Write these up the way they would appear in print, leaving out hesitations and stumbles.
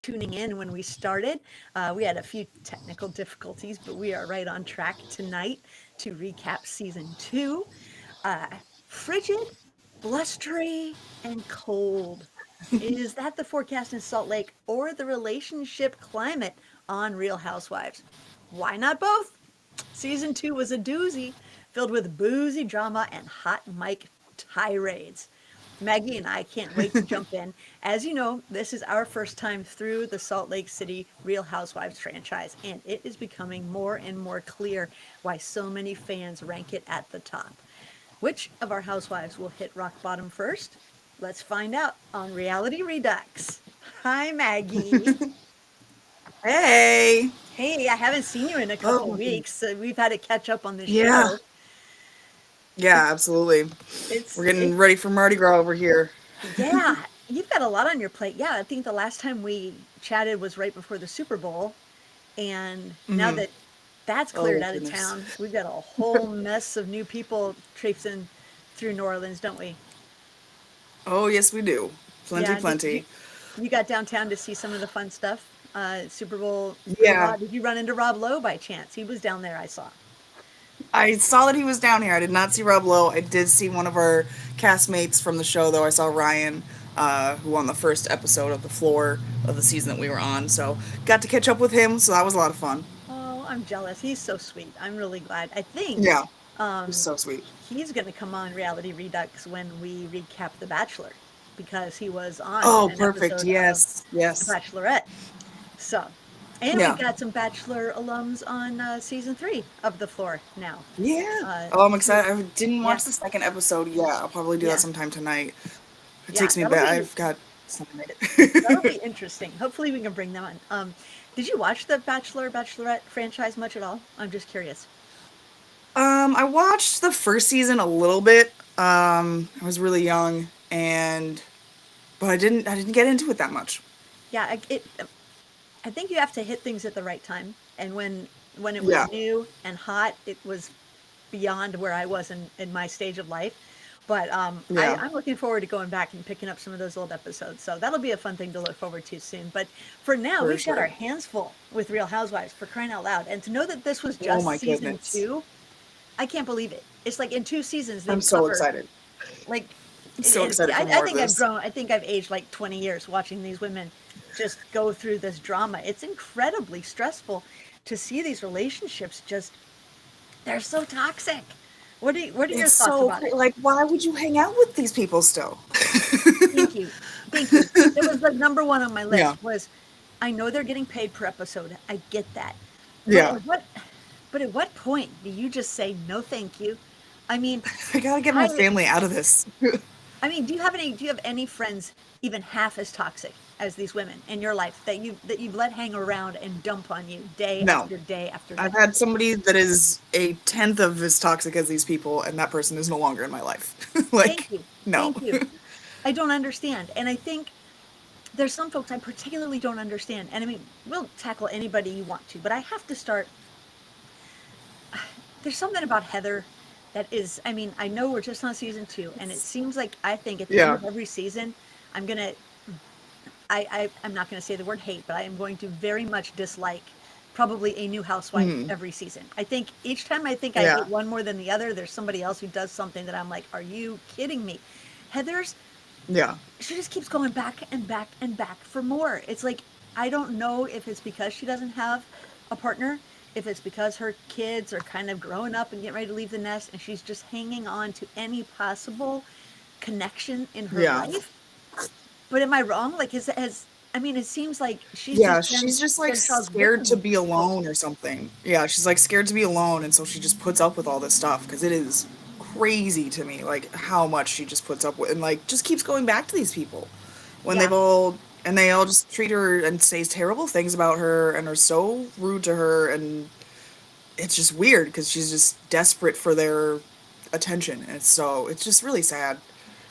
tuning in when we started. We had a few technical difficulties, but we are right on track tonight to recap season two. Uh, Frigid, blustery, and cold. Is that the forecast in Salt Lake or the relationship climate on Real Housewives? Why not both? Season two was a doozy, filled with boozy drama and hot mic tirades. Maggie and I can't wait to jump in. As you know, this is our first time through the Salt Lake City Real Housewives franchise, and it is becoming more and more clear why so many fans rank it at the top. Which of our housewives will hit rock bottom first? Let's find out on Reality Redux. Hi, Maggie. Hey. Hey, I haven't seen you in a Oh couple my goodness. weeks. So we've had to catch up on the Yeah. show. Yeah, It's absolutely. We're it getting ready for Mardi Gras over here. yeah, you've got a lot on your plate. Yeah, I think the last time we chatted was right before the Super Bowl, and now that that's cleared Oh out of goodness. town, we've got a whole mess of new people traipsing through New Orleans, don't we? Oh yes, we do. Plenty, Yeah, plenty. you got downtown to see some of the fun stuff. Super Bowl Yeah. hoopla. Did you run into Rob Lowe by chance? He was down there, I saw. I saw that he was down here. I did not see Rob Lowe. I did see one of our castmates from the show, though. I saw Ryan, who on the first episode of the floor of the season that we were on. So got to catch up with him. So that was a lot of fun. Oh, I'm jealous. He's so sweet. I'm really glad. I think Yeah, he's um, so sweet. he's going to come on Reality Redux when we recap The Bachelor because he was on Oh, an perfect. episode of Yes, The yes. Bachelorette. So, and we've Yeah. got some Bachelor alums on season three of The Floor now. Yeah. Uh, Oh, I'm two, excited. I didn't yeah, watch the second episode yet. I'll probably do that yeah, sometime tonight. It yeah. takes me back. I've got something. That'll be interesting. Hopefully, we can bring them on. Did you watch the Bachelorette franchise much at all? I'm just curious. I watched the first season a little bit. I was really young, and but I didn't get into it that much. Yeah, I think you have to hit things at the right time. And when it was Yeah. new and hot, it was beyond where I was in my stage of life. But Yeah. I'm looking forward to going back and picking up some of those old episodes. So that'll be a fun thing to look forward to soon. But for now, For we've got our sure. hands full with Real Housewives for crying out loud. And to know that this was Oh just my season goodness. two, I can't believe it. It's like in two seasons I'm they've so covered excited. like I'm so excited for I more of think I've this. grown. I think I've aged like 20 years watching these women just go through this drama. It's incredibly stressful to see these relationships just they're so toxic. What are your It's thoughts so about it? like, why would you hang out with these people still? Thank you. Thank you. That was like number one on my Yeah. list was I know they're getting paid per episode. I get that. But Yeah. at what point do you just say no thank you? I mean, I gotta get my I family out of this. I mean, do you have any friends even half as toxic as these women in your life that you've let hang around and dump on you day No. after day after I've day? had somebody that is a tenth of as toxic as these people, and that person is no longer in my life. Thank Like, you. no. Thank you. I don't understand. And I think there's some folks I particularly don't understand. And I mean, we'll tackle anybody you want to, but I have to start. There's something about Heather that is, I mean, I know we're just on season two, and it seems like I think at the end Yeah. of every season, I'm going to I'm not going to say the word hate, but I am going to very much dislike probably a new housewife every season. I think each time I think I Yeah. hate one more than the other, there's somebody else who does something that I'm like, are you kidding me? Heather's, Yeah. she just keeps going back and back and back for more. It's like, I don't know if it's because she doesn't have a partner, if it's because her kids are kind of growing up and getting ready to leave the nest and she's just hanging on to any possible connection in her Yeah. life. But am I wrong? Like, I mean, it seems like she's Yeah. just She's just like Jen Shaw's scared to victim be alone quota. or something. Yeah. She's like scared to be alone. And so she just puts up with all this stuff because it is crazy to me, like how much she just puts up with and like just keeps going back to these people when Yeah, they all just treat her and say terrible things about her and are so rude to her. And it's just weird because she's just desperate for their attention, and it's just really sad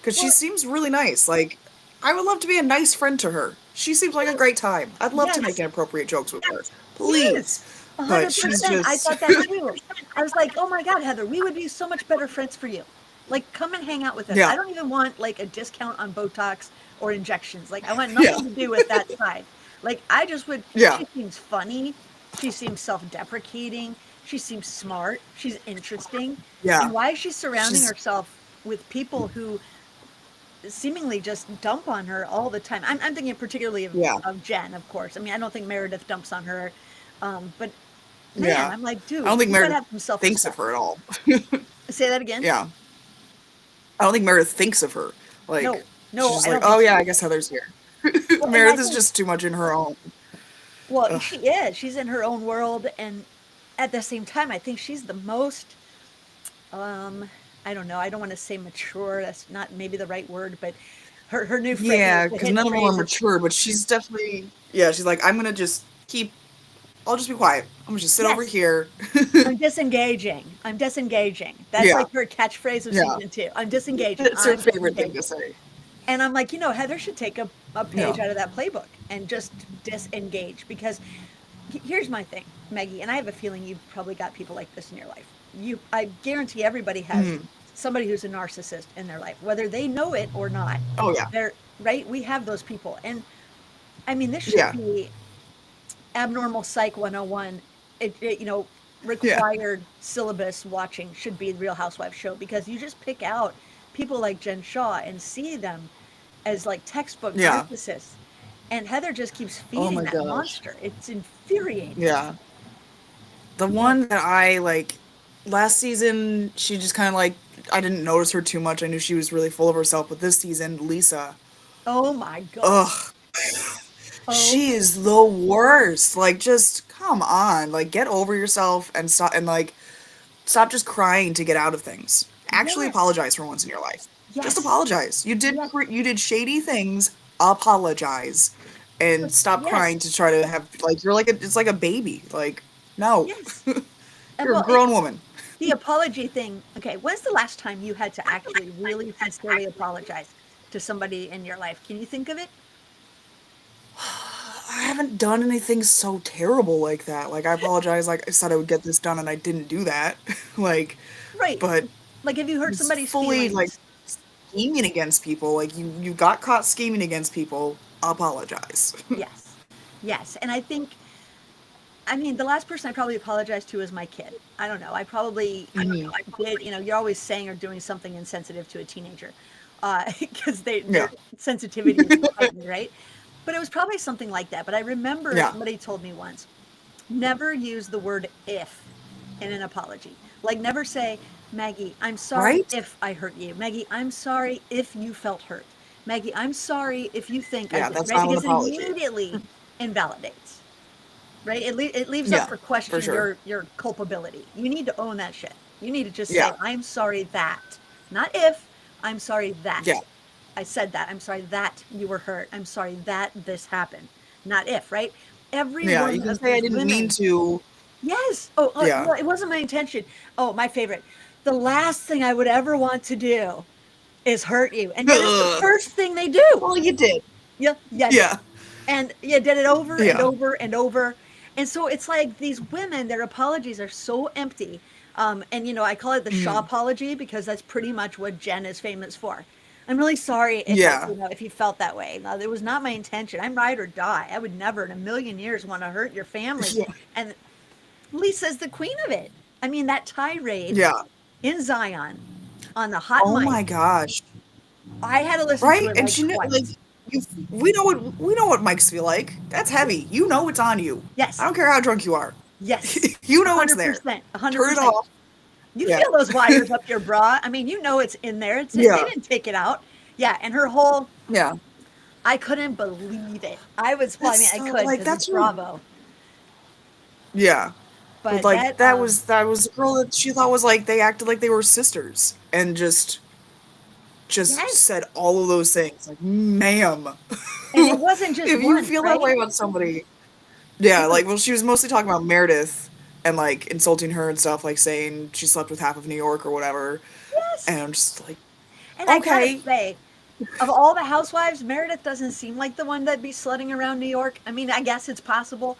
because she well, seems really nice. Like, I would love to be a nice friend to her. She seems like a yes, great time. I'd love to make yes, inappropriate jokes with her, yes, please. But she's 100%. I just thought that too. I was like, oh my God, Heather, we would be so much better friends for you. Like, come and hang out with us. yeah, I don't even want like a discount on Botox or injections. Like, I want yeah, nothing to do with that side. Like, I just would Yeah. she seems funny, she seems self-deprecating, she seems smart, she's interesting, and Yeah. why is she surrounding She's herself with people who seemingly just dump on her all the time? I'm thinking particularly yeah. of Jen, of course. I mean, I don't think Meredith dumps on her, but man, Yeah. I'm like, I don't "Dude, think you gotta Meredith have some thinks of self-respect." her at all. Say that again? Yeah. I don't think Meredith thinks of her. Like, No, she's no, just I like, don't oh think so yeah, I either. guess Heather's here. Well, and I Meredith is think just too much in her own. well, Ugh. she is. She's in her own world, and at the same time, I think she's the most, um, I don't know, I don't wanna say mature, that's not maybe the right word, but her new phrase, Yeah, the because hit none of them are phrase is, mature, but she's definitely, yeah, she's like, I'm gonna just keep, I'll just be quiet. I'm gonna just sit over "Yes, here. I'm disengaging. I'm disengaging." That's Yeah, like her catchphrase of yeah. season 2. "I'm disengaging. It's her I'm favorite thing to disengaging." say. And I'm like, Heather should take a Yeah. page out of that playbook and just disengage because here's my thing, Maggie, and I have a feeling you've probably got people like this in your life. I guarantee everybody has Mhm. somebody who's a narcissist in their life, whether they know it or not. Oh yeah. They're right. We have those people, and I mean, this should Yeah. be abnormal psych 101. It Yeah. required syllabus watching should be the Real Housewives show because you just pick out people like Jen Shaw and see them as like textbook Yeah. narcissists. And Heather just keeps Oh feeding my that gosh. monster. It's infuriating. Yeah. The But one that I like last season, she just kind of like, I didn't notice her too much. I knew she was really full of herself, but this season, Lisa, oh my God. ugh, Oh, she is the worst. Like, just come on, like, get over yourself and stop, and like, stop just crying to get out of things. Actually yes. apologize for once in your life. Just Yes. apologize. Yes. You did shady things. Apologize, and stop crying Yes. to try to have like you're like it's like a baby. Like, no, Yes. you're a Well, grown woman. the apology thing. Okay. When's the last time you had to actually really sincerely apologize to somebody in your life? Can you think of it? I haven't done anything so terrible like that. Like, I apologize. Like, I said I would get this done, and I didn't do that. Like, Right. but Like, have you hurt it's somebody's fully like feelings? scheming against people. Like, you got caught scheming against people. Apologize. Yes. Yes. And I mean, the last person I probably apologized to is my kid. I don't know. I probably Mhm. did, you're always saying or doing something insensitive to a teenager because Yeah. their sensitivity is so heightened, right? But it was probably something like that. But I remember Yeah. somebody told me once, never use the word if in an apology. Like, never say, Maggie, I'm sorry Right? if I hurt you. Maggie, I'm sorry if you felt hurt. Maggie, I'm sorry if you think I Yeah, did, that's right? not an Because it apology. immediately invalidates, right? It leaves up Yeah, for for question sure. your culpability. You need to own that shit. You need to just say, Yeah. I'm sorry that, not if, I'm sorry Yeah. that. I said that. I'm sorry that you were hurt. I'm sorry that this happened. Not if, right? Every Yeah, you one can of say I these didn't mean women. to. Yes. Yeah. Well, it wasn't my intention. Oh, my favorite. The last thing I would ever want to do is hurt you. And yet it's the Ugh. first thing they do. Well, you did. Yeah, you did. Yeah. And you did it over and Yeah. over and over. And so it's like these women, their apologies are so empty. And I call it the Shaw Mhm. apology because that's pretty much what Jen is famous for. I'm really sorry if Yeah. if you felt that way. No, it was not my intention. I'm ride or die. I would never in a million years want to hurt your family. Yeah. And Lisa's the queen of it. I mean, that tirade Yeah. in Zion on the hot Oh my mic, gosh. I had to listen to Right? it And like she knew, like, twice. you. We know what mics feel like. That's heavy. You know it's on you. I Yes, don't care how drunk you are. yes, You know it's there. 100%, Turn it 100%. off. You Yeah. feel those wires up your bra. I mean, it's in there. They Yeah. didn't take it out. Yeah, and her whole, Yeah. I couldn't believe it. Well, I That's mean, I so could like because it's that's her. Bravo, Yeah. But but like that was the girl that she thought was like they acted like they were sisters and just yes, said all of those things. Like, ma'am, and it wasn't just if you once, feel that right? way about somebody, yeah, It was like, well, she was mostly talking about Meredith and like insulting her and stuff, like saying she slept with half of New York or whatever. And yes, I'm just like, and I gotta okay, say, of all the housewives, Meredith doesn't seem like the one that'd be slutting around New York. I mean, I guess it's possible,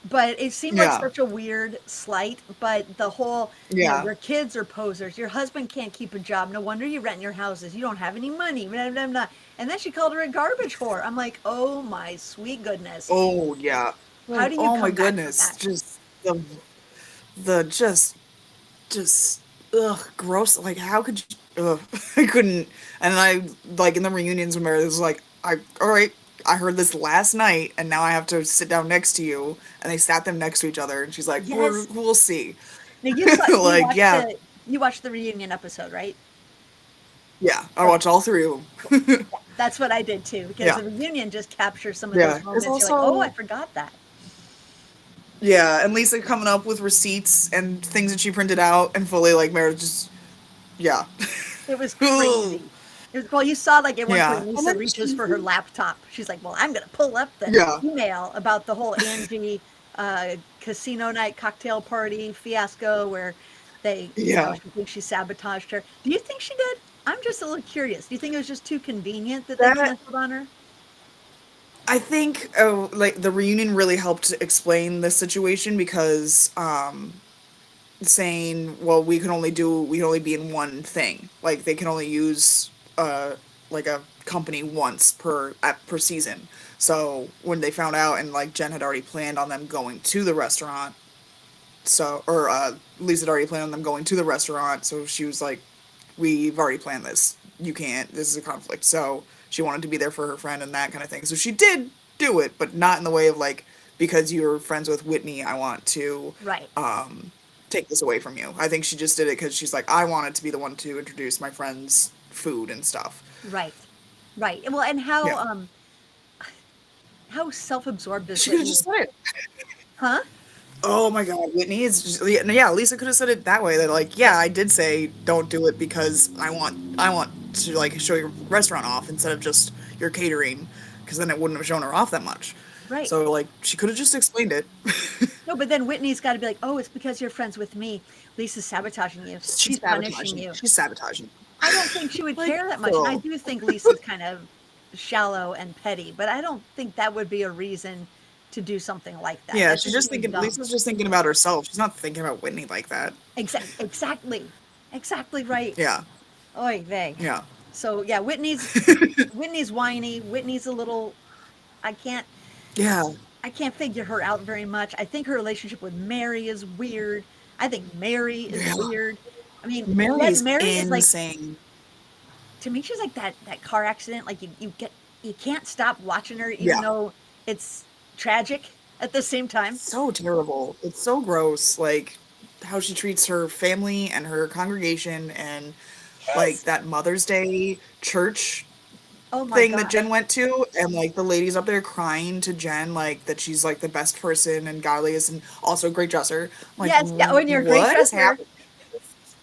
But it seemed like Yeah. such a weird slight, but the whole, Yeah. your kids are posers, your husband can't keep a job, no wonder you rent your houses, you don't have any money, blah, blah, blah. And then she called her a garbage whore. I'm like, oh my sweet goodness. Oh yeah. How Like, do you oh my come back from goodness. that? Just the just ugh, gross. Like, how could you? Ugh, I couldn't. And I like in the reunions when Meredith was like, all right, I heard this last night, and now I have to sit down next to you. And they sat them next to each other, and she's like, Yes. we'll see. Now Like, yeah, you watched the reunion episode, right? yeah. I Okay, watch all three of cool. them. Yeah, that's what I did too, because Yeah, the reunion just captures some of those yeah. It's moments. You're like, oh, I also forgot that. yeah, and Lisa coming up with receipts and things that she printed out, and fully like Meredith just yeah. It was Ugh. crazy. It was, well, you saw like at one Yeah, point and Lisa then reaches she for her laptop. She's like, "Well, I'm gonna pull up the yeah, email about the whole Angie casino night cocktail party fiasco where they, yeah. she thinks she sabotaged her." Do you think she did? I'm just a little curious. Do you think it was just too convenient that they That canceled on her? I think like the reunion really helped explain the situation because saying, well, we can only be in one thing. Like they can only use like a company once per season. So when they found out and like Jen had already planned on them going to the restaurant, so or Lisa had already planned on them going to the restaurant, so she was like, we've already planned this. You can't. This is a conflict. So she wanted to be there for her friend and that kind of thing. So she did do it, but not in the way of like, because you're friends with Whitney, I want to Right, take this away from you. I think she just did it because she's like, I wanted to be the one to introduce my friends food and stuff. right, right. Well, and Yeah. how self-absorbed is She could have Whitney? just said it. Huh? Oh my God, Whitney is just, yeah, Lisa could have said it that way. That like, yeah, I did say don't do it because I want to like show your restaurant off instead of just your catering, because then it wouldn't have shown her off that much. Right. So like, she could have just explained it. No, but then Whitney's got to be like, "Oh, it's because you're friends with me. Lisa's sabotaging you. She's She's punishing sabotaging. you." She's sabotaging. I don't think she would Like, care that much, and I oh. do think Lisa's kind of shallow and petty, but I don't think that would be a reason to do something like that. Yeah, That's she's just just really thinking. dumb. Lisa's just thinking about herself. She's not thinking about Whitney like that. Exactly. Exactly right. Yeah, Oy vey. yeah, So yeah, Whitney's whiny. Whitney's a little. I can't. yeah. I can't figure her out very much. I think her relationship with Mary is weird. I think Mary is Yeah. weird. I mean, Mary yet is Mary is like, insane. to me, she's like that car accident. Like you can't stop watching her, even Yeah. though it's tragic at the same time. So terrible. It's so gross. Like how she treats her family and her congregation, and like Yes. that Mother's Day church Oh my thing that God. Jen went to, and like the ladies up there crying to Jen, like that she's like the best person and godliest and also a great dresser. I'm like, Yes. Yeah. When you're a great what is dresser. happening?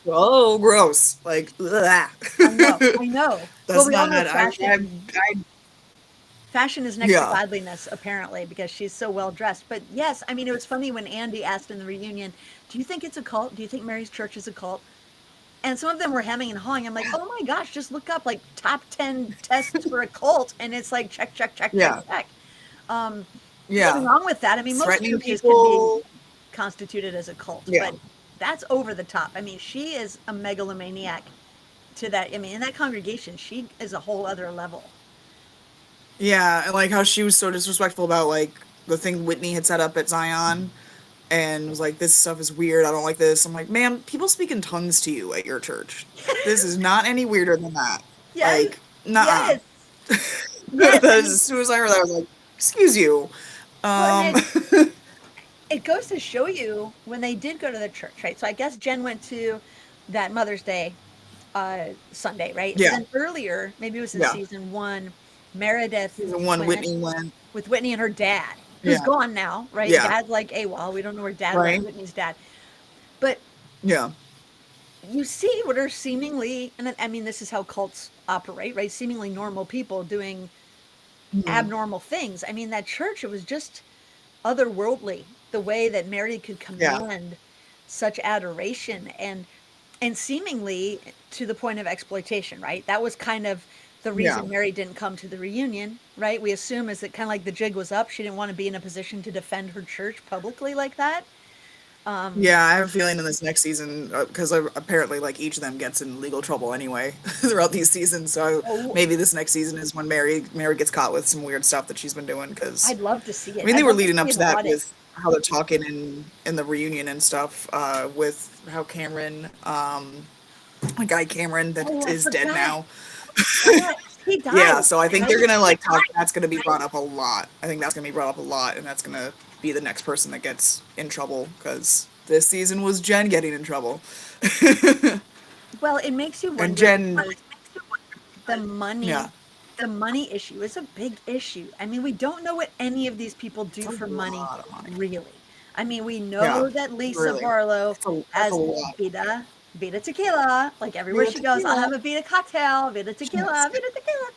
So gross. Like, ugh. I know. I know. Well, That's we all not. know fashion is next to Yeah. godliness, apparently, because she's so well dressed. But yes, I mean, it was funny when Andy asked in the reunion, "Do you think it's a cult? Do you think Mary's church is a cult?" And some of them were hemming and hawing. I'm like, "Oh my gosh, just look up like top 10 tests for a cult," and it's like check, check, check, check, Yeah. check. Um, Nothing Yeah. wrong with that. I mean, most Threatening churches can be people. constituted as a cult, Yeah. but that's over the top. I mean, she is a megalomaniac to that. I mean, in that congregation, she is a whole other level. Yeah, and like how she was so disrespectful about like the thing Whitney had set up at Zion, and was like, this stuff is weird, I don't like this. I'm like, ma'am, people speak in tongues to you at your church. This is not any weirder than that. Yes, Like, nah. yes, yes. I As mean, soon as I heard that, I was like, excuse you. well, and Um it goes to show you when they did go to the church, right? So I guess Jen went to that Mother's Day Sunday, right? But yeah, then earlier, maybe it was in yeah. season one, Meredith Season one went Whitney went. with Whitney and her dad, who's Yeah. gone now, right? Yeah. Dad's like AWOL. We don't know where dad went, Right? Whitney's dad. But Yeah. you see what are seemingly, and I mean, this is how cults operate, right? Seemingly normal people doing Mhm. abnormal things. I mean, that church, it was just otherworldly, the way that Mary could Yeah. command such adoration and seemingly to the point of exploitation, right? That was kind of the Yeah. reason Mary didn't come to the reunion, right? We assume is that kind of like the jig was up. She didn't want to be in a position to defend her church publicly like that. Yeah, I have a feeling in this next season, because apparently, like, each of them gets in legal trouble anyway throughout these seasons. So Oh, maybe this next season is when Mary gets caught with some weird stuff that she's been doing. Because I'd love to see I it. mean, they I'd were love to leading up see to an that audit. with how they're talking in the reunion and stuff. With how Cameron, a guy Cameron Oh, that I is dead forgot. now. Yes, he Yeah, died, so I think they're right? gonna like talk. That's gonna be brought up a lot. I think that's gonna be brought up a lot, and that's gonna be the next person that gets in trouble because this season was Jen getting in trouble, Well, it makes you and wonder Jen, because the yeah, money the money issue is a big issue. I mean, we don't know what any of these people it's do a for money, lot of money. really. I mean, we Yeah, know that Lisa really, Barlow that's a has lot. Vita tequila. Like everywhere Vita she goes, I'll tequila. have a Vita cocktail, Vita Yes, tequila, Vita tequila.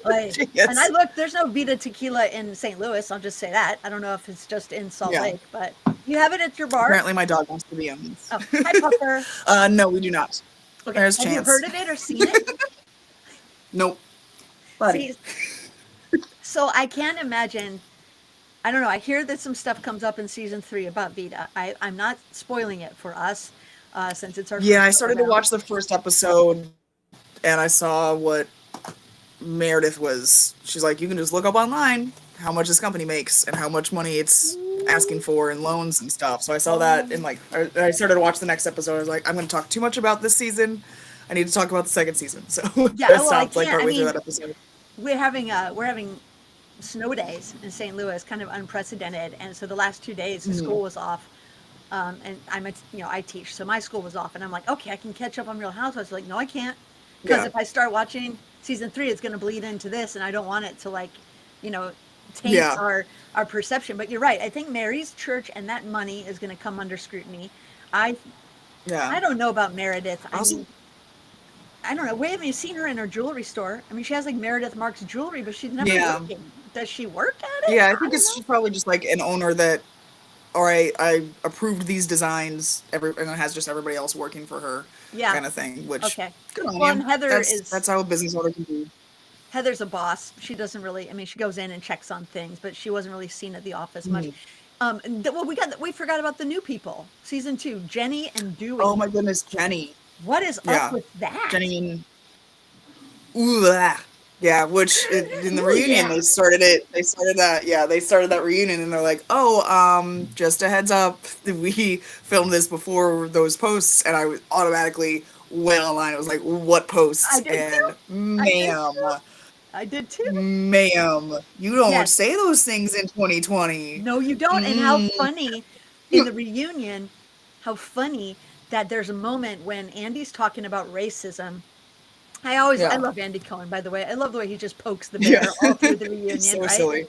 Like, and I yes, look, there's no Vita tequila in St. Louis. I'll just say that. I don't know if it's just in Salt yeah. Lake, but you have it at your bar. Apparently, my dog wants to be on this. Oh, hi, Puffer. No, we do not. Okay, There's a have you chance. heard of it or seen it? Nope, buddy. See, so I can't imagine. I don't know. I hear that some stuff comes up in season 3 about Vita. I'm not spoiling it for us since it's our Yeah, first I go started to around. watch the first episode, and I saw what Meredith was. She's like, you can just look up online how much this company makes and how much money it's asking for in loans and stuff. So I saw that and Um, like I started to watch the next episode. I was like, I'm going to talk too much about this season. I need to talk about the second season. So I yeah. Well, I stopped like can't. I partway through mean, that episode. we're having snow days in St. Louis, kind of unprecedented, and so the last 2 days the Mhm. school was off. And I teach, so my school was off, and I'm like, okay, I can catch up on Real Housewives. Like, no, I can't, because Yeah, if I start watching season 3, it's going to bleed into this, and I don't want it to like, you know, taint yeah, our perception. But you're right. I think Mary's church and that money is going to come under scrutiny. I yeah. I don't know about Meredith. I I also, mean, I don't know. We haven't even seen her in her jewelry store. I mean, she has like Meredith Marks jewelry, but she's never yeah, working. Does she work at it? yeah. I I think don't it's know. she's probably just like an owner that, all right, I approved these designs, and it has just everybody else working for her, Yeah. kind of thing. Which, Okay. good on Well, you. and That's how a business owner can be. Heather's a boss. She doesn't really. I mean, she goes in and checks on things, but she wasn't really seen at the office much. Mhm. Well, we forgot about the new people. Season 2, Jenny and Oh Dewey. my goodness, Jenny. What is up Yeah, with that? Jenny and ooh, ah. Yeah. Which in the Ooh, reunion yeah. they started it. They started that. Yeah, they started that reunion, and they're like, "Oh, just a heads up, we filmed this before those posts," and automatically went online. I was like, "What I posts?" did too. And I did ma'am, too. I did too. ma'am, you don't Yes. say those things in 2020. No, you don't. And how Mm. funny in the reunion, how funny that there's a moment when Andy's talking about racism. I Yeah, love Andy Cohen, by the way. I love the way he just pokes the yeah. bear all through the He's reunion, so right? silly.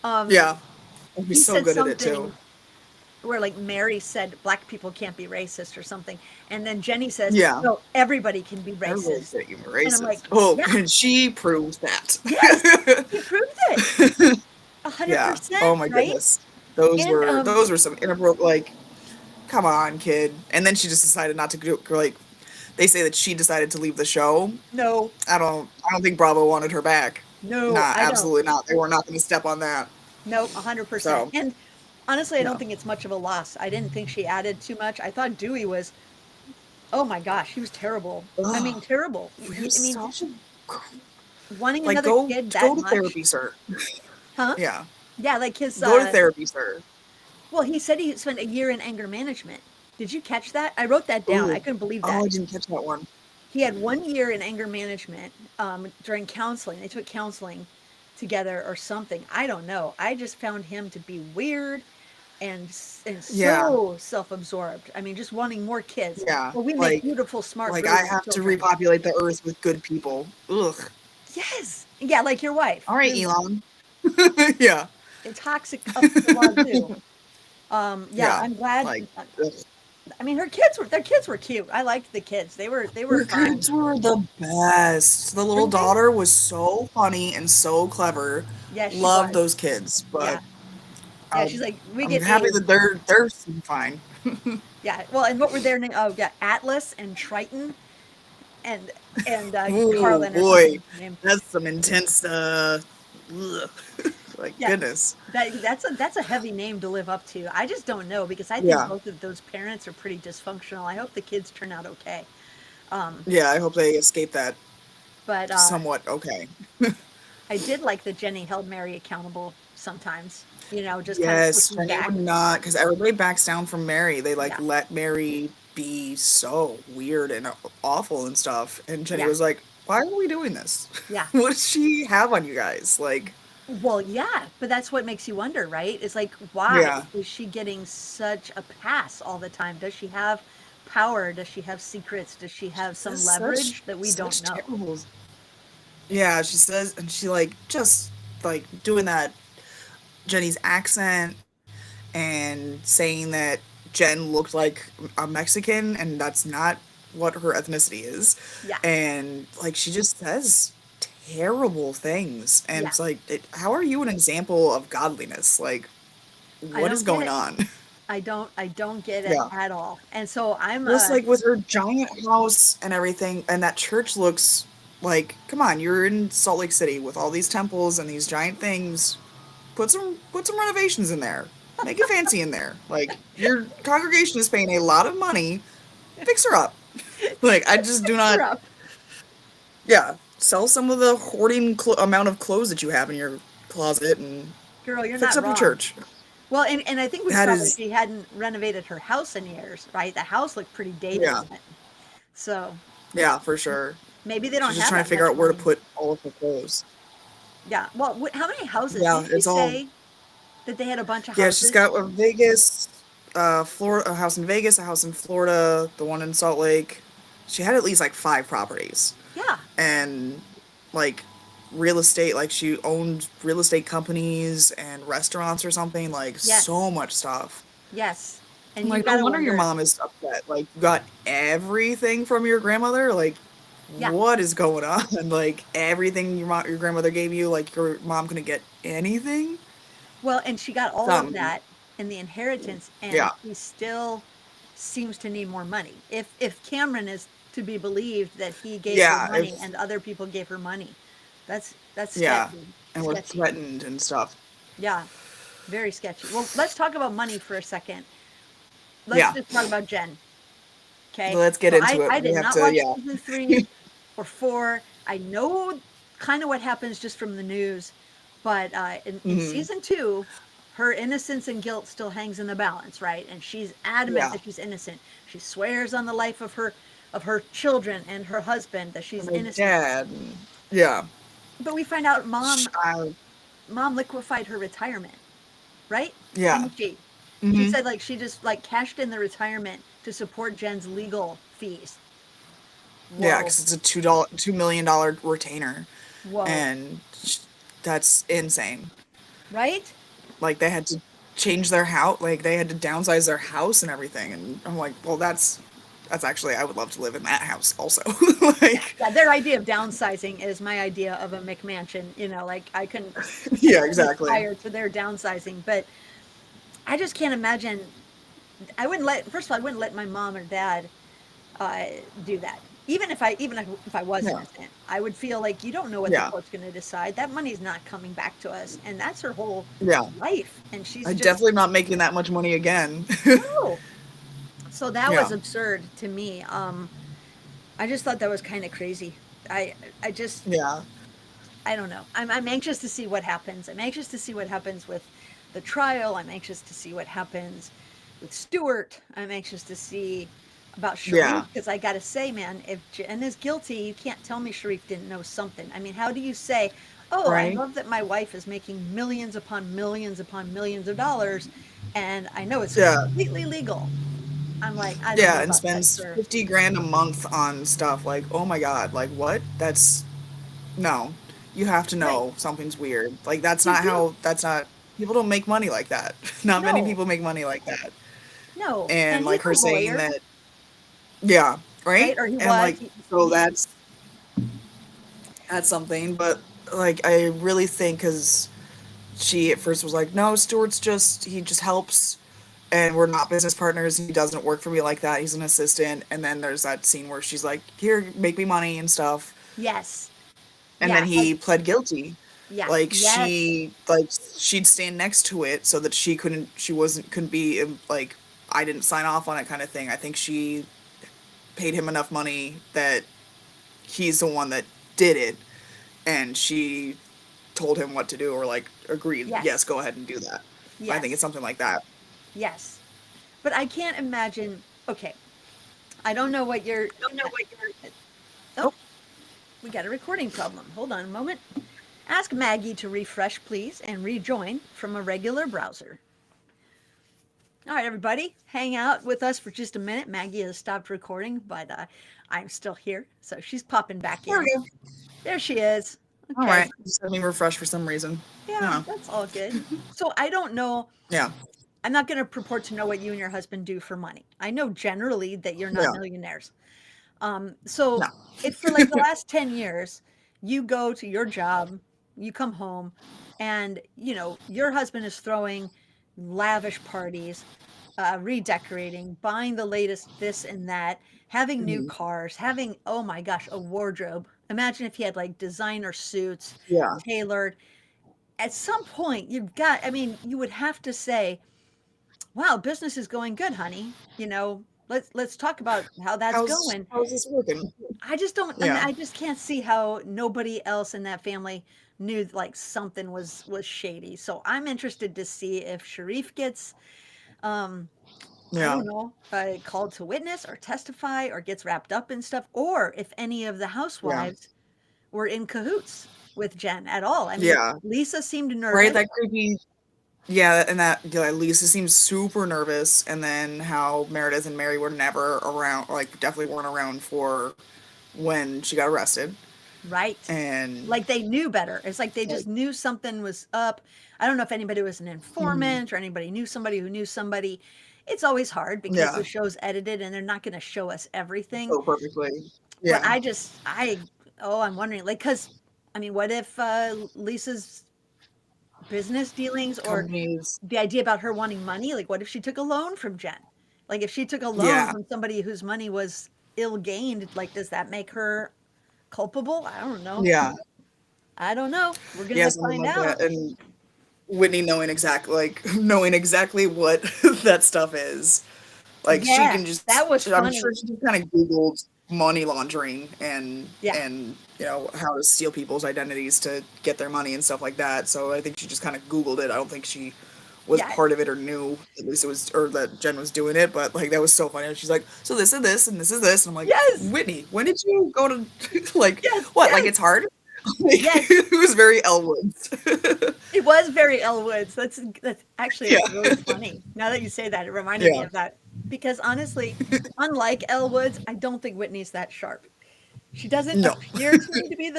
Um, Yeah, and he's he so said good at it too. something where like Mary said black people can't be racist or something. And then Jenny says, Yeah. no, everybody can be Everybody's racist. saying you're And I'm racist. like, Oh, yeah, and she proves that. yes, he proved it. Yeah. 100%, Oh my right? goodness. Those And were those were some inappropriate. Like, come on, kid. And then she just decided not to do. Like, they say that she decided to leave the show. no, I don't think Bravo wanted her back. no, Nah, I don't. absolutely not. They were not going to step on that. No, 100%. So And honestly, I don't yeah. think it's much of a loss. I didn't think she added too much. I thought Dewey was, oh my gosh, he was terrible. I mean, Ugh, terrible. we're I mean, such a wanting like another go kid go that to much, therapy, sir. huh? Yeah, Yeah, like his, go to therapy, sir. well, he said he spent a year in anger management. Did you catch that? I wrote that down. I Ooh. couldn't believe Oh, that. I didn't catch that one. He had 1 year in anger management during counseling. They took counseling together or something. I don't know. I just found him to be weird and Yeah, so self-absorbed. I mean, just wanting more kids. yeah. Well, we make Like beautiful, smart, like I brilliant have to children. repopulate the earth with good people. Ugh. Yes. Yeah, like your wife, All right, who's Elon. Yeah, a toxic up to the wazoo. Yeah, yeah. I'm glad. Like ugh. I mean, their kids were cute. I liked the kids. They were Her fun. kids were the best. The little Weren't they? daughter was so funny and so clever. Yeah, she Love was. those kids, but Yeah. Yeah, she's like, we I'm get happy A's. that they're fine. Yeah. Well, and what were their names? Oh, yeah, Atlas and Triton. and Oh Carlin or boy, something's name. that's some intense. Ugh. Like Yeah, goodness. that's a heavy name to live up to. I just don't know because I think Yeah, both of those parents are pretty dysfunctional. I hope the kids turn out okay. Um, yeah. I hope they escape that but somewhat okay. I did like that Jenny held Mary accountable sometimes. Just kind of Yes, pushing Jenny would back. not, because everybody backs down from Mary. They like Yeah, let Mary be so weird and awful and stuff. And Jenny yeah, was like, "Why are we doing this? yeah. What does she have on you guys?" Like, Well, yeah, but that's what makes you wonder, right? It's like, why yeah, is she getting such a pass all the time? Does she have power? Does she have secrets? Does she have some says such leverage that we don't such know? terrible. Yeah, she says, and she like just like doing that Jenny's accent and saying that Jen looked like a Mexican and that's not what her ethnicity is. Yeah, And like she just says terrible things. And yeah. it's like, how are you an example of godliness? Like, I what is don't get going it. on? I don't get it Yeah. at all. And so I'm Just like with her giant house and everything, and that church looks like, come on, you're in Salt Lake City with all these temples and these giant things. Put some renovations in there. Make it fancy in there. Like your congregation is paying a lot of money. Fix her up. Like I just do fix her not. up. Yeah, sell some of the hoarding amount of clothes that you have in your closet and Girl, you're fix not up your wrong. church. Well, and I think we That saw that is, she hadn't renovated her house in years, right? The house looked pretty dated. yeah, So yeah, for sure. maybe they don't She's just have trying to that figure much out where to money. put all of her clothes. Yeah. Well, how many houses? Yeah, Did she it's all. say that they had a bunch of Yeah, she's houses? got a Vegas, Florida, a house in Vegas, a house in Florida, the one in Salt Lake. She had at least like five properties. Yeah. And like real estate, like she owned real estate companies and restaurants or something, like so Yes. much stuff. Yes. I'm And you like, no got to wonder your wonder, mom is upset. Like, you got everything from your grandmother. Like, yeah. what is going on? Like, everything your grandmother gave you. Like, your mom couldn't get anything. Well, and she got all of Some, that in the inheritance, and yeah, she still seems to need more money. If Cameron is to be believed that he gave her yeah, money if and other people gave her money, that's yeah, sketchy. and we're Sketchy. threatened and stuff. Yeah, very sketchy. Well, let's talk about money for a second. Let's Yeah, just talk about Jen. Okay. let's get So I, into it. I We did have not to, watch yeah. season 3 or 4. I know kind of what happens just from the news, but in Hmm. season 2, her innocence and guilt still hangs in the balance, right? And she's adamant Yeah. that she's innocent. She swears on the life of her children and her husband that she's My innocent. dad. Yeah. But we find out mom I, mom liquefied her retirement, right? yeah. Didn't she? She Hmm. said like she just like cashed in the retirement to support Jen's legal fees. Yeah, Whoa. because it's a $2 million retainer, Whoa. and that's insane. Right? Like they had to change their house, like they had to downsize their house and everything. And I'm like, well, that's actually I would love to live in that house also. Yeah. Like, Yeah. Their idea of downsizing is my idea of a McMansion. Like I yeah, couldn't exactly. aspire to their downsizing, but I just can't imagine. I wouldn't let. First of all, I wouldn't let my mom or dad uh, do that. Even if I was Yeah, innocent, I would feel like you don't know what the yeah, court's going to decide. That money's not coming back to us, and that's her whole yeah. life. And she's I just definitely am not making that much money again. no. So that was Yeah, absurd to me. I just thought that was kind of crazy. I I just yeah, I don't know. I'm anxious to see what happens. I'm anxious to see what happens with the trial. I'm anxious to see what happens with Stewart. I'm anxious to see about Sharif yeah. because I got to say, man, if Jen is guilty, you can't tell me Sharif didn't know something. I mean, how do you say, "Oh, I Right. love that my wife is making millions upon millions upon millions of dollars, and I know it's Yeah, completely legal." I'm like, I don't know yeah, and about that, spends sir. 50 grand a month on stuff. Like, oh my God, like what? That's no. You have to Right? know something's weird. Like that's You not do? how that's not people don't make money like that. Not many No, people make money like that. no. And And he's like a her saying lawyer, that yeah, right? right? Or he And was. like so that's something, but like I really think cuz she at first was like, "No, Stuart's just he just helps and we're not business partners. He doesn't work for me like that. He's an assistant. And then there's that scene where she's like, here, make me money and stuff. Yes. And Yeah. then he pled guilty. Yeah. Like Yes. she'd stand next to it so that couldn't be like, I didn't sign off on it kind of thing. I think she paid him enough money that he's the one that did it, and she told him what to do, or like agreed, yes, Yes. go ahead and do that. I think it's Yes. something like that. Yes. But I can't imagine. Okay. I don't know what you're. Oh, Oh, we got a recording problem. Hold on a moment. Ask Maggie to refresh, please, and rejoin from a regular browser. All right, everybody, hang out with us for just a minute. Maggie has stopped recording, but I'm still here, so she's popping back there in. we go. There she is. All Okay. right, just let me refresh for some reason. Yeah, I that's all good. So I don't know. Yeah, I'm not going to purport to know what you and your husband do for money. I know generally that you're not yeah, millionaires. So no, if for like the last 10 years, you go to your job, you come home, and your husband is throwing lavish parties, redecorating, buying the latest this and that, having new hmm, cars, having, oh my gosh, a wardrobe. Imagine if he had like designer suits, yeah, tailored. At some point, I mean, you would have to say, wow, business is going good, honey. Let's talk about how that's going. how's this working? I just don't, I mean, Yeah, I just can't see how nobody else in that family knew like something was shady. So I'm interested to see if Sharif gets, um, I yeah, don't know, called to witness or testify or gets wrapped up in stuff, or if any of the yeah, housewives were in cahoots with Jen at all. I mean, yeah. Lisa seemed Right, nervous, that creepy. Yeah, and that, yeah, Lisa seems super nervous, and then how Meredith and Mary were never around, like definitely weren't around for when she got arrested, right? and Like they knew better. It's like they like, just knew something was up. I don't know if anybody was an mhm, informant or anybody knew somebody who knew somebody. It's always hard because the yeah, show's edited and they're not going to show us everything. so perfectly, But yeah, I'm wondering, like, because, I mean, what if Lisa's business dealings or companies, the idea about her wanting money, like, what if she took a loan from Jen? Like, if she took a loan yeah, from somebody whose money was ill gained, like, does that make her culpable? I don't know. yeah, I don't know. We're yeah, gonna something find like out. that, and Whitney knowing exactly what that stuff is. Like she Yeah, can that was just, I'm sure funny. she just kind of Googled money laundering Yeah, and how to steal people's identities to get their money and stuff like that. So I think she just kind of Googled it. I don't think she was yeah, part of it or knew at least it was, or that Jen was doing it. But like that was so funny. She's like, so this is this and this is this, and I'm like, yes, Whitney, when did you go to like yes, what? Like yes, it's hard. Like yes. it was very Elwoods. It was very Elle Woods. That's actually Yeah, that's really funny. Now that you say that, it reminded me yeah. of that. Because honestly, unlike Elle Woods, I don't think Whitney's that sharp. She doesn't No. appear to me to be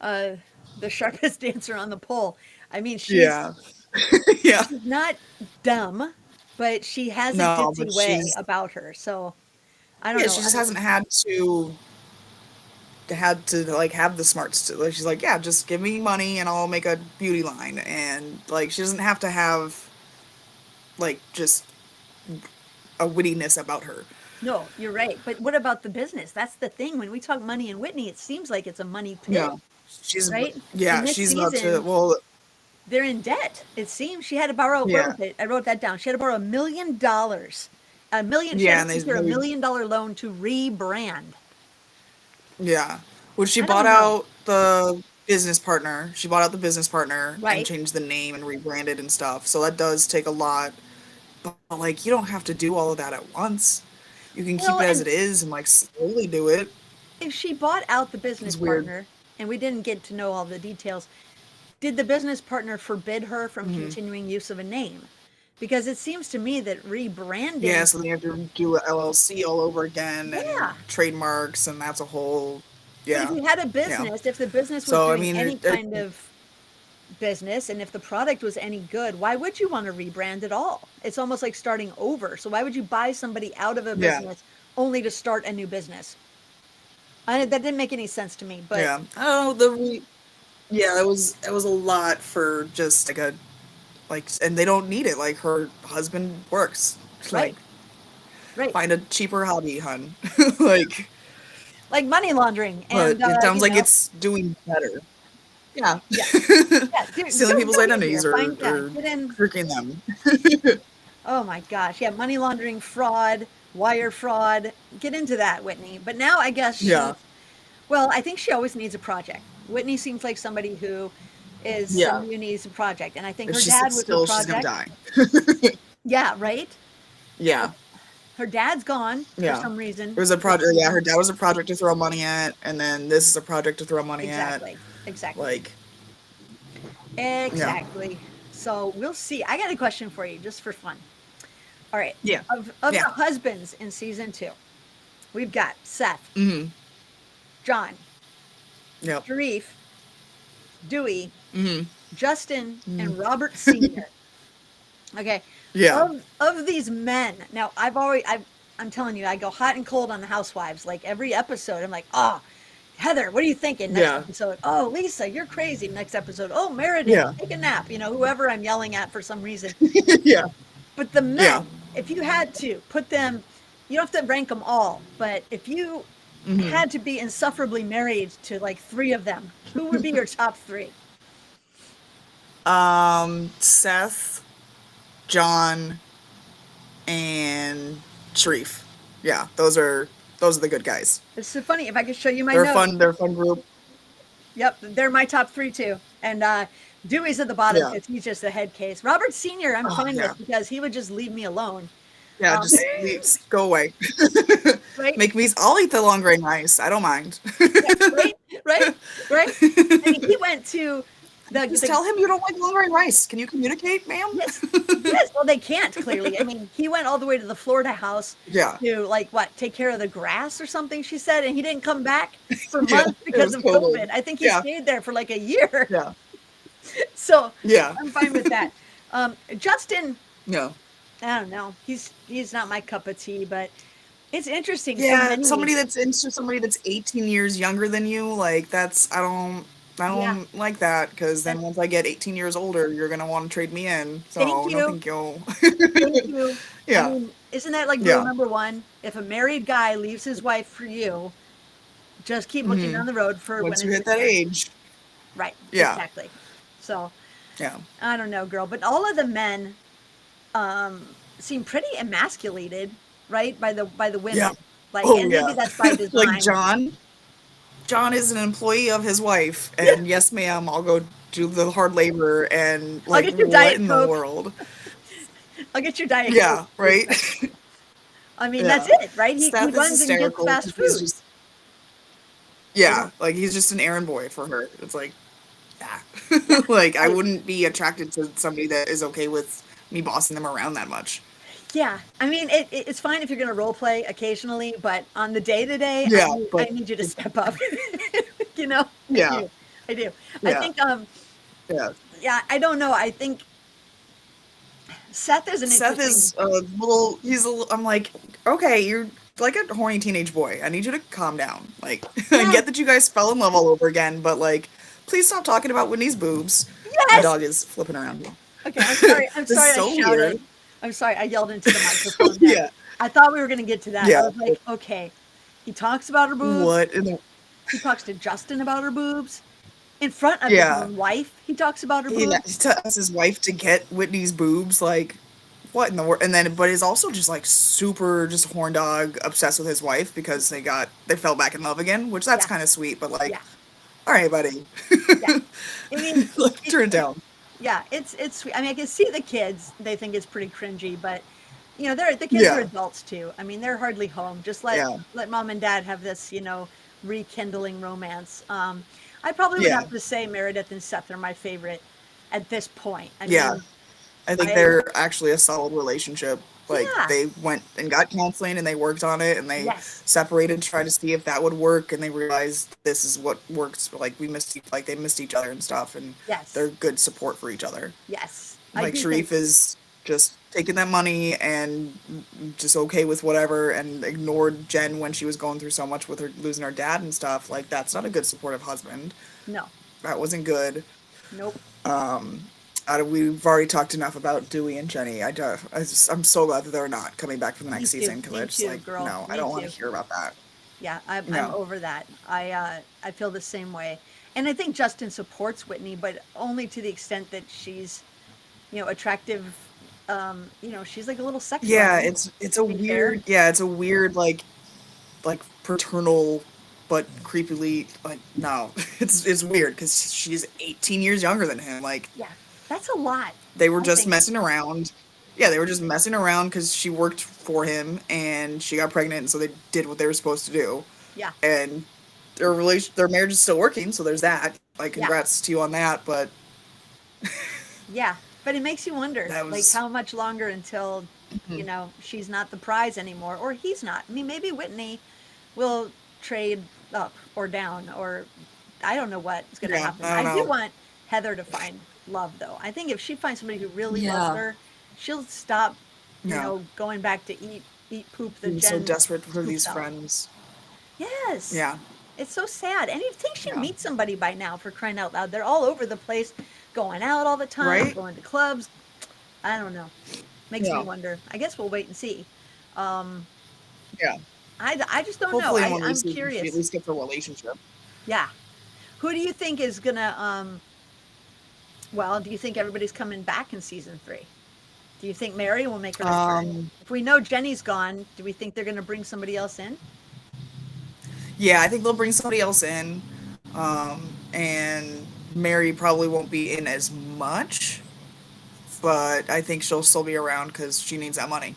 uh, the sharpest dancer on the pole. I mean, Yeah. Yeah. she's not dumb, but she has a No, ditzy but way she's about her. So I don't yeah, know. she I just mean, hasn't had to like have the smarts to like she's like, yeah, just give me money and I'll make a beauty line, and like she doesn't have to have like just a wittiness about her. no, you're right. But what about the business? That's the thing. When we talk money and Whitney, it seems like it's a money Yeah. pit, She's right? In yeah, this she's about to season, well they're in debt. It seems she had to borrow, where yeah. was it? I wrote that down. She had to borrow $1 million. She had Yeah, to and secure $1 million loan to rebrand. yeah. When she I bought don't know. out the business partner, she bought out the business partner and Right. changed the name and rebranded and stuff. So that does take a lot. But like you don't have to do all of that at once. You can keep Well, it as and it is and like slowly do it. if she bought out the business It's weird. partner, and we didn't get to know all the details, did the business partner forbid her from Hmm. continuing use of a name? Because it seems to me that Yeah, rebranding, so then you have to do a LLC all over again and yeah. trademarks, and that's a whole, But if yeah, you had a yeah. business, if the business was So I doing mean, any kind of business and if the product was any good, why would you want to rebrand at all? It's almost like starting over. So why would you buy somebody out of a yeah, business only to start a new business? That didn't make any sense to me, but yeah. I don't know yeah, it was a lot for just like a like, and they don't need it. Like, her husband works. Like, Right. Right. find a cheaper hobby, hun. Like, Like money laundering but and it sounds like it's doing better. Yeah. yeah. Yeah, Stealing people's go identities easier. or, Find yeah, or get in. tricking them. Oh my gosh. Yeah, money laundering, fraud, wire fraud. Get into that, Whitney. But now I guess Yeah. well, I think she always needs a project. Whitney seems like somebody who is Yeah. somebody who needs a project. And I think If her she dad sits was her still, she's gonna project. die. Yeah, right? Yeah. Her dad's gone for Yeah. some reason. It was a For project. some Yeah, her reason. dad was a project to throw money at, and then this is a project to throw money at. Exactly. Exactly. Like, yeah. Exactly. So we'll see. I got a question for you just for fun. All right. Yeah. Of Yeah. the husbands in season 2, we've got Seth, Mm-hmm. John, Yep. Sharif, Dewey, Mm-hmm. Justin, and Robert Sr. Okay. Yeah. Of these men, now I'm telling you, I go hot and cold on the Housewives. Like every episode, I'm like, oh, Heather, what are you thinking? Next Yeah. episode, oh, Lisa, you're crazy. Next episode, oh, Meredith, Yeah. take a nap. Whoever I'm yelling at for some reason. Yeah. But the Yeah. men, if you had to put them, you don't have to rank them all, but if you Mm-hmm. had to be insufferably married to like 3 of them, who would be your top 3? Seth, John, and Sharif. Yeah, those are the good guys. It's so funny. If I could show you my They're notes. fun. They're a fun group. Yep, they're my top 3 too. And Dewey's at the bottom Yeah. because he's just a head case. Robert Sr. I'm Oh fine yeah. with because he would just leave me alone. Yeah. Um, Just leave, go away. right? Make me. I'll eat the long grain rice. I don't mind. Yeah, right? Right? Right? I mean, he went to Just the tell him you don't like long grain rice. Can you communicate, ma'am? yes, yes. Well, they can't clearly. I mean, he went all the way to the Florida house Yeah. to like what, take care of the grass or something. She said, and he didn't come back for Yeah. months It because was of COVID. COVID. I think he Yeah. stayed there for like a year. Yeah. So Yeah. I'm fine with that. Justin, No. I don't know. He's not my cup of tea, but it's interesting. So Yeah. many. Somebody that's into somebody that's 18 years younger than you, like that's I Yeah. don't like that because then And once I get 18 years older, you're gonna want to trade me in. thank So no, you. thank you. Thank you. I Yeah. mean, isn't that like rule Yeah. number 1? If a married guy leaves his wife for you, just keep looking Hmm. down the road for when Once you it's hit your that turn. age. Right. Yeah. Exactly. So Yeah. I don't know, girl, but all of the men seem pretty emasculated, right, by the Yeah. women. Like, Oh and maybe yeah. that's by Like design. John. John is an employee of his wife, and yes, ma'am, I'll go do the hard labor and I'll like get your what Diet in the Coke. world? I'll get your Diet Coke. Yeah, right? I mean, that's Yeah. it, right? He Steph is runs and gets hysterical fast because he's food. just You yeah, know? like he's just an errand boy for her. It's like yeah. Yeah. Like I I wouldn't be attracted to somebody that is okay with me bossing them around that much. Yeah. I mean, it's fine if you're gonna role play occasionally, but on the day to day, Yeah, I but need you to step up. You know? I yeah, do. I do. I yeah, think yeah. yeah, I don't know. I think Seth is an Seth interesting is a little. I'm like, okay, you're like a horny teenage boy. I need you to calm down. Like, I Yes. get that you guys fell in love all over again, but like, please stop talking about Whitney's boobs. My Yes. dog is flipping around here. Okay, I'm sorry. I'm This is sorry I so shouted. weird. I'm sorry. I yelled into the microphone there. Yeah, I thought we were gonna get to that. I yeah. was like, okay. He talks about her boobs. What in the? He talks to Justin about her boobs. In front of his Yeah, own wife, he talks about her he boobs. tells his wife to get Whitney's boobs. Like, what in the world? And then, but he's also just like super, just horn dog, obsessed with his wife because they fell back in love again, which that's Yeah, kind of sweet. But like, yeah, all right, buddy, yeah. I mean, like, it, turn it down. yeah, it's sweet. I mean, I can see the kids; they think it's pretty cringy, but the kids are Yeah, adults too. I mean, they're hardly home. Just yeah, let mom and dad have this, rekindling romance. I probably would yeah, have to say Meredith and Seth are my favorite at this point. I yeah. mean, I think I they're actually a solid relationship. Like yeah, they went and got counseling and they worked on it and they yes, separated to try to see if that would work and they realized this is what works. Like like they missed each other and stuff and they're yes, good support for each other. yes. I Like do think Sharif is just taking that money and just okay with whatever and ignored Jen when she was going through so much with her losing her dad and stuff. Like that's not a good supportive husband. no, That wasn't good. nope. We've already talked enough about Dewey and Jenny. I'm so glad that they're not coming back for the Me next too. season because I Me just too, like, girl. no, I Me don't want to too. hear about that. Yeah, I'm No. over that. I feel the same way. And I think Justin supports Whitney, but only to the extent that she's, attractive. She's like a little sex Yeah, bunny, it's to a be fair. weird, it's a weird like paternal but creepily like no. It's weird cuz she's 18 years younger than him. Like Yeah, that's a lot, they were I just think. messing around. Yeah, they were just messing around cuz she worked for him and she got pregnant and so they did what they were supposed to do. Yeah, And their marriage is still working, so there's that. Like yeah, congrats to you on that, but yeah. But it makes you wonder, that like, was how much longer until, she's not the prize anymore, or he's not. I mean, maybe Whitney will trade up or down, or I don't know what's going to yeah, happen. I don't I do know. want Heather to find love, though. I think if she finds somebody who really loves Yeah. her, she'll stop, Yeah. going back to eat poop that Being so Jen desperate for these scoops out. friends. Yes. Yeah. It's so sad. And you'd think she'd Yeah. meet somebody by now, for crying out loud. They're all over the place, going out all the time, Right? going to clubs. I don't know. Makes me Yeah. wonder. I guess we'll wait and see. Um, Yeah. I just don't know. Hopefully in one of these I'm seasons she at curious. least gets a relationship. Yeah. Who do you think is gonna well, do you think everybody's coming back in season 3? Do you think Mary will make a return? Um, If we know Jenny's gone, do we think they're gonna bring somebody else in? yeah, I think they'll bring somebody else in. And Mary probably won't be in as much, but I think she'll still be around because she needs that money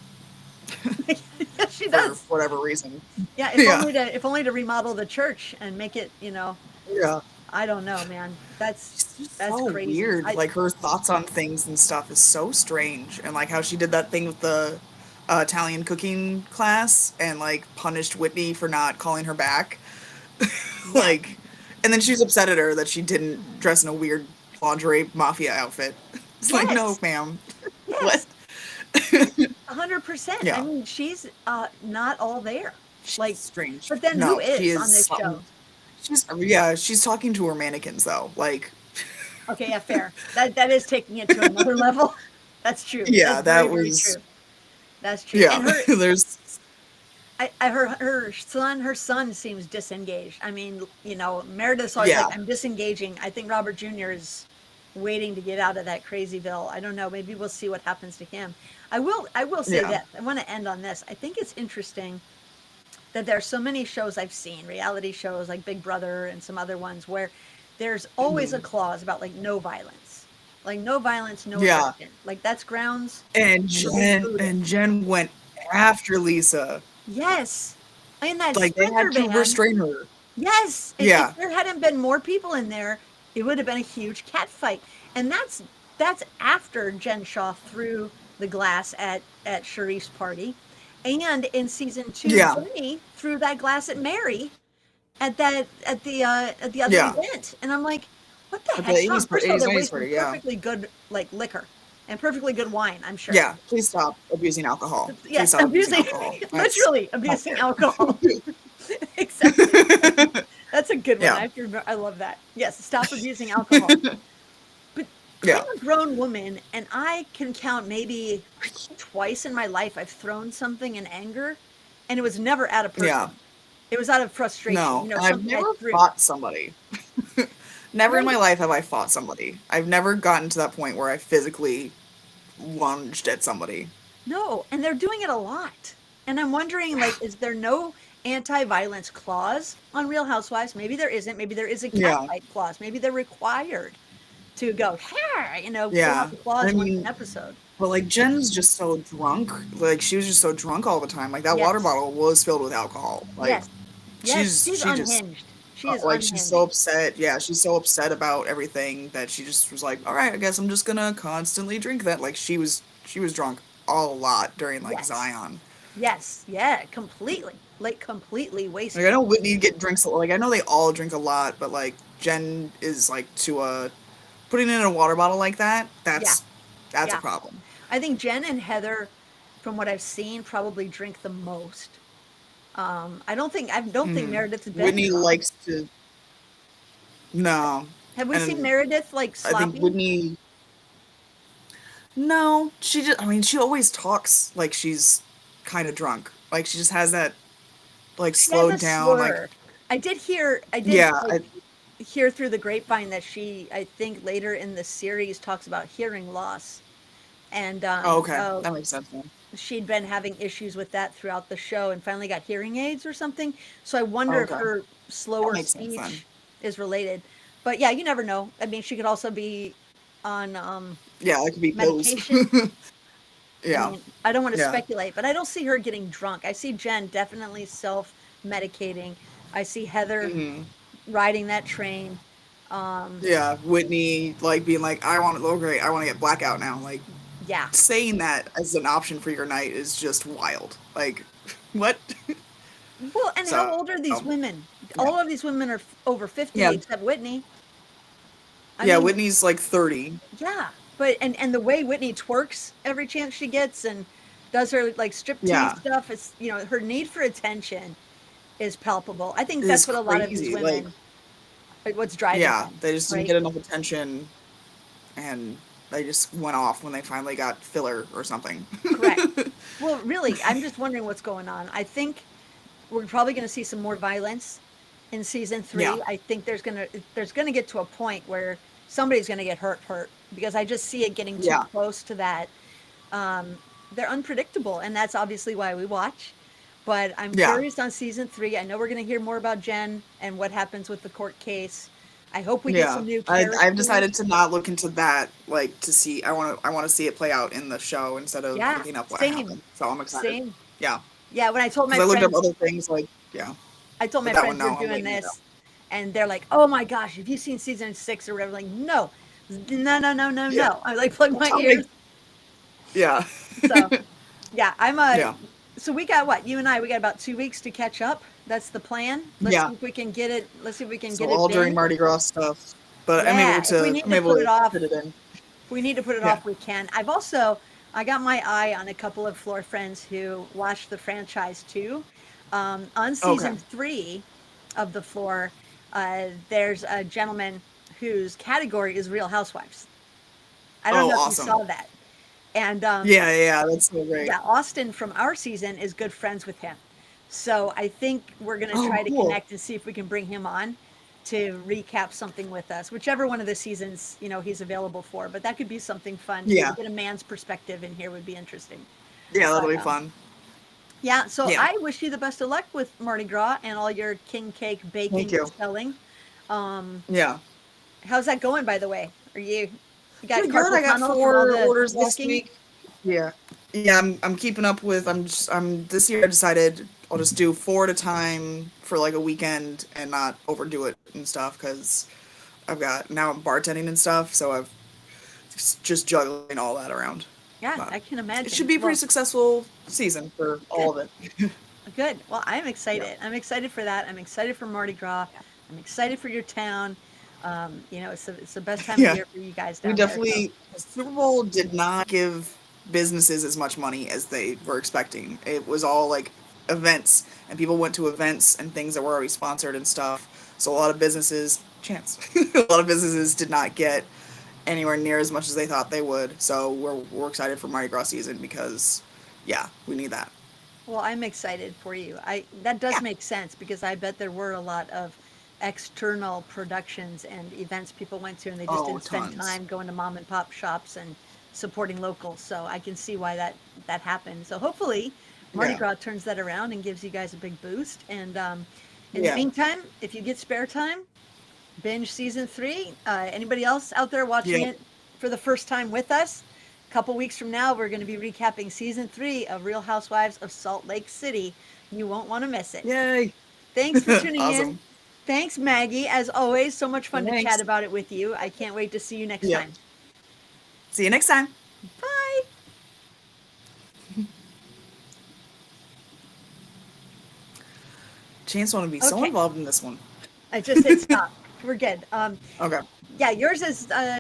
Yes, she for does. whatever reason. Yeah, Yeah. if only to remodel the church and make it, Yeah. I don't know, man. It's just That's so crazy. weird. Like her thoughts on things and stuff is so strange. And like how she did that thing with the Italian cooking class and like punished Whitney for not calling her back. Yeah. Like, and then she was upset at her that she didn't dress in a weird lingerie mafia outfit. It's like, no, Yes. ma'am. What? Yes. 100%. I Yeah. mean, she's not all there. She's Like, strange. but then who No, she is is on this something. show? She's talking to her mannequins though. Like, Okay, yeah, fair. That is taking it to another level. That's true. That's yeah, very, that very was, true. That's true. yeah, And her there's, her son seems disengaged. I mean, Meredith's always like, yeah, I'm disengaging. I think Robert Jr. is waiting to get out of that crazyville. I don't know. Maybe we'll see what happens to him. I will say yeah. that I want to end on this. I think it's interesting that there are so many shows I've seen, reality shows like Big Brother and some other ones, where there's always a Mhm. clause about like no violence. Like no violence, no Yeah. aggression. Like that's grounds And for being Jen booted. and Jen went after Lisa. Yes. In that Like they Sprinter had to van. restrain her. Yes. If Yeah. there hadn't been more people in there, it would have been a huge cat fight. And that's after Jen Shaw threw the glass at Sharif's party. And in season 2, Yeah. Jenny threw that glass at Mary at the other Yeah. event. And I'm like, what the At the heck? So, first of all, 80s they're 90s wasting party, yeah. perfectly good like liquor and perfectly good wine, I'm sure. Yeah. Please stop abusing alcohol. Please Yes, stop abusing abusing alcohol. That's literally not abusing fair. alcohol. Exactly. That's a good one. I Yeah. have to remember. I love that. Yes, stop abusing alcohol. But I'm Yeah. a grown woman, and I can count maybe twice in my life I've thrown something in anger, and it was never at a Yeah. person. It was out of frustration, No. And I've something I never threw. fought somebody. Never in my Right. life have I fought somebody. I've never gotten to that point where I physically lunged at somebody. No, and they're doing it a lot. And I'm wondering, like, is there no anti-violence clause on Real Housewives? Maybe there isn't. Maybe there is a Yeah. catfight clause. Maybe they're required to go, "Here," pull out Yeah. the I claws once an mean, episode. but like Jen's just so drunk. Like she was just so drunk all the time. Like that water Yes. bottle was filled with alcohol. Like Yes. Yes. She's she just unhinged. She is like she's so unhinged. upset. Yeah, she's so upset about everything that she just was like, all right, I guess I'm just gonna constantly drink that. Like she was drunk a lot during like Yes. Zion. Yes. Yeah. Completely. Like, completely Like I wasted. know Whitney get drinks like I know they all drink a lot, but like Jen is like to putting it in a water bottle like that. Yeah. That's a Yeah. problem. I think Jen and Heather, from what I've seen, probably drink the most. I don't think Mm. Meredith's been Whitney drunk. likes to no, Have we seen and Meredith like I think sloppy? Whitney. No, she just, I mean, she always talks like she's kind of drunk. Like she just has that, like, She has a slowed down, like, slur. I did yeah, hear through the grapevine that she, I think later in the series, talks about hearing loss, and oh, okay. how That makes sense then. she'd been having issues with that throughout the show and finally got hearing aids or something. So I wonder if Okay. her That slower makes sense then. speech is related. But yeah, you never know. I mean, she could also be on Yeah, that could be pills. medication. I Yeah. mean, I don't want to Yeah. speculate, but I don't see her getting drunk. I see Jen definitely self-medicating. I see Heather Hmm. riding that train. Um, Yeah. Whitney, like, being like, I want to, oh, great, I want to get blackout now. Like, yeah. saying that as an option for your night is just wild. Like, what? Well, and how So, old are these women? yeah. All of these women are over 50 Yeah. except Whitney. I Yeah. mean, Whitney's like 30. yeah, but and the way Whitney twerks every chance she gets and does her like striptease Yeah. stuff, is her need for attention is palpable. I think Is that's what a lot of these crazy. Like, women, like, what's driving yeah, them, they just didn't right? get enough attention and they just went off when they finally got filler or something. Correct. Well, really, I'm just wondering what's going on. I think we're probably going to see some more violence in season Yeah. 3. I think there's gonna get to a point where somebody's going to get hurt because I just see it getting too Yeah. close to that. They're unpredictable, and that's obviously why we watch. But I'm Yeah. curious on season 3. I know we're going to hear more about Jen and what happens with the court case. I hope we get Yeah. some new I've characters. decided to not look into that, like, to see, I want to see it play out in the show instead of Yeah, looking up what same, happened. So I'm excited. same. Yeah. Yeah, when I told Because my I looked up friends other things, like, yeah. I told But my that one, friends we're no, I'm doing waiting, this, and they're like, "Oh my gosh, have you seen season 6 or whatever?" Like, no, no, no, no, no, yeah. no. I like plug Well, my tell me. ears. Yeah. So yeah, I'm a. Yeah. So we got what you and I. We got about 2 weeks to catch up. That's the plan. Let's see Yeah. if we can get it. Let's see if we can So get it all during binge. Mardi Gras stuff. But Yeah, if we need I'm to able put it to off, fit it in. if we need to put it Yeah. off, we can. I got my eye on a couple of floor friends who watched the franchise too. On Okay. season 3 of the floor, there's a gentleman whose category is Real Housewives. I don't Oh, know if you awesome. saw that. And Yeah, yeah, yeah, that's so great. yeah, Austin from our season is good friends with him. So I think we're going to Oh, try to cool. connect and see if we can bring him on to recap something with us, whichever one of the seasons, he's available for. But that could be something fun too. To Yeah. get a man's perspective in here would be interesting. Yeah, that'll But be fun. yeah, so Yeah. I wish you the best of luck with Mardi Gras and all your king cake Thank baking and you. selling. Um, Yeah. how's that going, by the way? You got Pretty good. carpal I got tunnel from all 4 the orders this walking? week. Yeah. Yeah, I'm keeping up with, I'm this year I decided I'll just do 4 at a time for like a weekend and not overdo it and stuff cuz now I'm bartending and stuff, so I've just juggling all that around. Yeah, But I can it should imagine. be a pretty Well, successful season for all good. of it. Good. Well, I'm Yeah. excited. I'm excited for that. I'm excited for Mardi Gras. I'm excited for your town. It's the best time of Yeah. year for you guys We down there. So definitely, the Super Bowl did not give businesses as much money as they were expecting. It was all like events, and people went to events and things that were already sponsored and stuff. So a lot of businesses, chance, a lot of businesses did not get anywhere near as much as they thought they would. So we're excited for Mardi Gras season because, yeah, we need that. well, I'm excited for you. I That does Yeah. make sense because I bet there were a lot of external productions and events people went to and they just Oh, didn't spend tons. time going to mom and pop shops and supporting local. So I can see why that happened. So hopefully Mardi Yeah. Gras turns that around and gives you guys a big boost. And in the Yeah. meantime, if you get spare time, binge season 3. Anybody else out there watching Yeah. it for the first time with us? A couple weeks from now, we're going to be recapping season 3 of Real Housewives of Salt Lake City. You won't want to miss it. Yay. Thanks for tuning in. Awesome. Thanks, Maggie. As always, so much fun to chat Thanks. about it with you. I can't wait to see you next Yep. time. See you next time. Bye. Chance want to be so Okay. involved in this one. I just hit stop. We're good. Okay. Yeah, yours is